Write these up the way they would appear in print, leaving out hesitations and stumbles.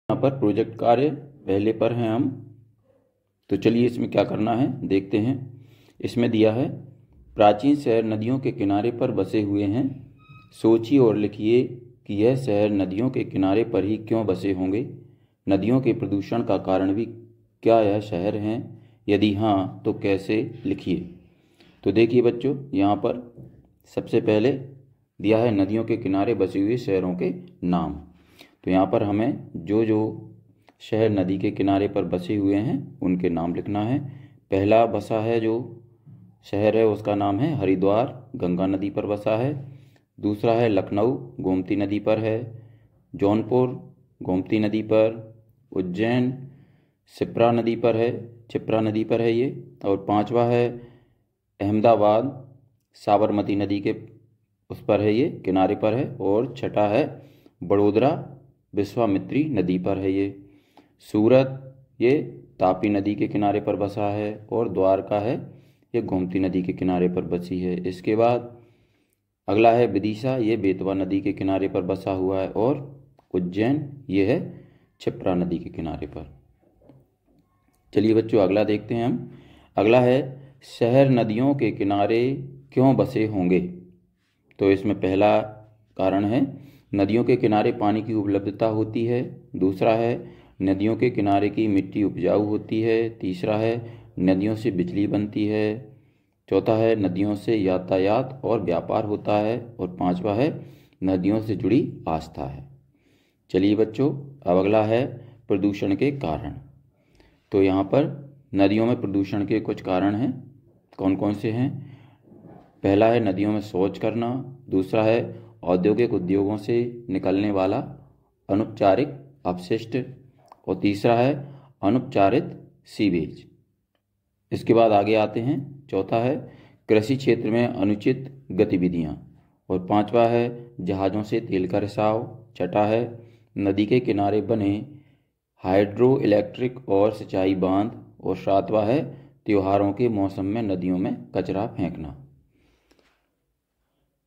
यहाँ पर प्रोजेक्ट कार्य पहले पर हैं हम। तो चलिए इसमें क्या करना है देखते हैं। इसमें दिया है प्राचीन शहर नदियों के किनारे पर बसे हुए हैं। सोचिए और लिखिए कि यह शहर नदियों के किनारे पर ही क्यों बसे होंगे। नदियों के प्रदूषण का कारण भी क्या यह शहर हैं? यदि हाँ तो कैसे, लिखिए। तो देखिए बच्चों, यहाँ पर सबसे पहले दिया है नदियों के किनारे बसे हुए शहरों के नाम। तो यहाँ पर हमें जो जो शहर नदी के किनारे पर बसे हुए हैं उनके नाम लिखना है। पहला बसा है जो शहर है उसका नाम है हरिद्वार, गंगा नदी पर बसा है। दूसरा है लखनऊ, गोमती नदी पर है। जौनपुर, गोमती नदी पर। उज्जैन, शिप्रा नदी पर है ये। और पांचवा है अहमदाबाद, साबरमती नदी के उस पर है ये, किनारे पर है। और छठा है बड़ोदरा, विश्वामित्री नदी पर है ये। सूरत ये तापी नदी के किनारे पर बसा है। और द्वारका है ये गोमती नदी के किनारे पर बसी है। इसके बाद अगला है विदिशा, ये बेतवा नदी के किनारे पर बसा हुआ है। और उज्जैन ये है क्षिप्रा नदी के किनारे पर। चलिए बच्चों अगला देखते हैं हम। अगला है शहर नदियों के किनारे क्यों बसे होंगे। तो इसमें पहला कारण है नदियों के किनारे पानी की उपलब्धता होती है। दूसरा है नदियों के किनारे की मिट्टी उपजाऊ होती है। तीसरा है नदियों से बिजली बनती है। चौथा है नदियों से यातायात और व्यापार होता है। और पांचवा है नदियों से जुड़ी आस्था है। चलिए बच्चों अब अगला है प्रदूषण के कारण। तो यहाँ पर नदियों में प्रदूषण के कुछ कारण हैं। कौन कौन से हैं? पहला है नदियों में शौच करना। दूसरा है औद्योगिक उद्योगों से निकलने वाला अनौपचारिक अपशिष्ट। और तीसरा है अनौपचारित सीवेज। इसके बाद आगे आते हैं। चौथा है कृषि क्षेत्र में अनुचित गतिविधियां। और पांचवा है जहाज़ों से तेल का रिसाव। छठा है नदी के किनारे बने हाइड्रो इलेक्ट्रिक और सिंचाई बांध। और सातवां है त्योहारों के मौसम में नदियों में कचरा फेंकना।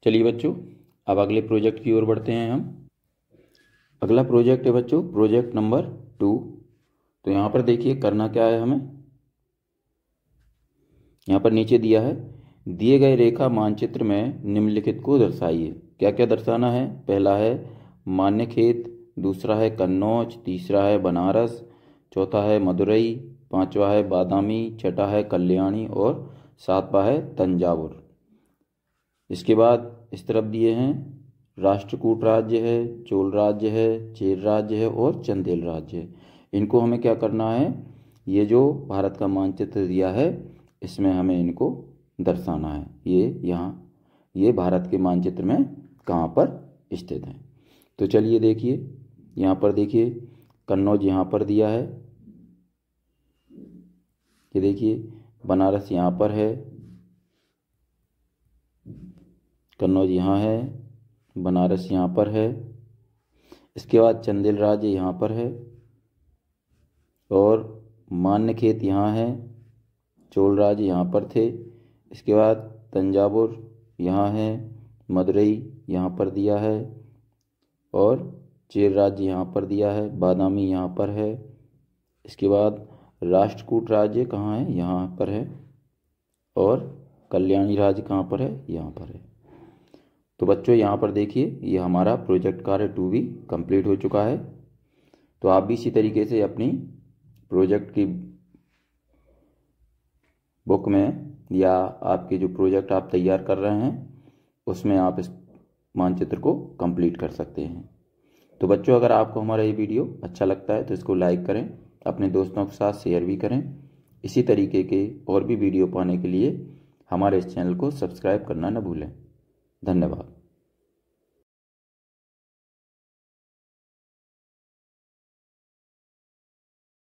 चलिए बच्चों अब अगले प्रोजेक्ट की ओर बढ़ते हैं हम। अगला प्रोजेक्ट है बच्चों प्रोजेक्ट नंबर 2। तो यहाँ पर देखिए करना क्या है हमें। यहाँ पर नीचे दिया है दिए गए रेखा मानचित्र में निम्नलिखित को दर्शाइए। क्या क्या दर्शाना है? पहला है मान्यखेत, दूसरा है कन्नौज, तीसरा है बनारस, चौथा है मदुरई, पांचवा है बादामी, छठा है कल्याणी और सातवां है तंजावुर। इसके बाद इस तरफ दिए हैं राष्ट्रकूट राज्य है, चोल राज्य है, चेर राज्य है और चंदेल राज्य है। इनको हमें क्या करना है, ये जो भारत का मानचित्र दिया है इसमें हमें इनको दर्शाना है। ये यहाँ ये भारत के मानचित्र में कहाँ पर स्थित हैं। तो चलिए देखिए यहाँ पर देखिए कन्नौज यहाँ पर दिया है। ये देखिए बनारस यहाँ पर है, कन्नौज यहाँ है, बनारस यहाँ पर है। इसके बाद चंदेल राज्य यहाँ पर है और मान्यखेत यहाँ है, चोल राज्य यहाँ पर थे। इसके बाद तंजावुर यहाँ है, मदुरई यहाँ पर दिया है और चेर राज्य यहाँ पर दिया है, बादामी यहाँ पर है। इसके बाद राष्ट्रकूट राज्य कहाँ है? यहाँ पर है। और कल्याणी राज्य कहाँ पर है? यहाँ पर है। तो बच्चों यहाँ पर देखिए ये हमारा प्रोजेक्ट कार्य 2 भी कंप्लीट हो चुका है। तो आप भी इसी तरीके से अपनी प्रोजेक्ट की बुक में या आपके जो प्रोजेक्ट आप तैयार कर रहे हैं उसमें आप इस मानचित्र को कंप्लीट कर सकते हैं। तो बच्चों अगर आपको हमारा ये वीडियो अच्छा लगता है तो इसको लाइक करें, अपने दोस्तों के साथ शेयर भी करें। इसी तरीके के और भी वीडियो पाने के लिए हमारे इस चैनल को सब्सक्राइब करना न भूलें। धन्यवाद।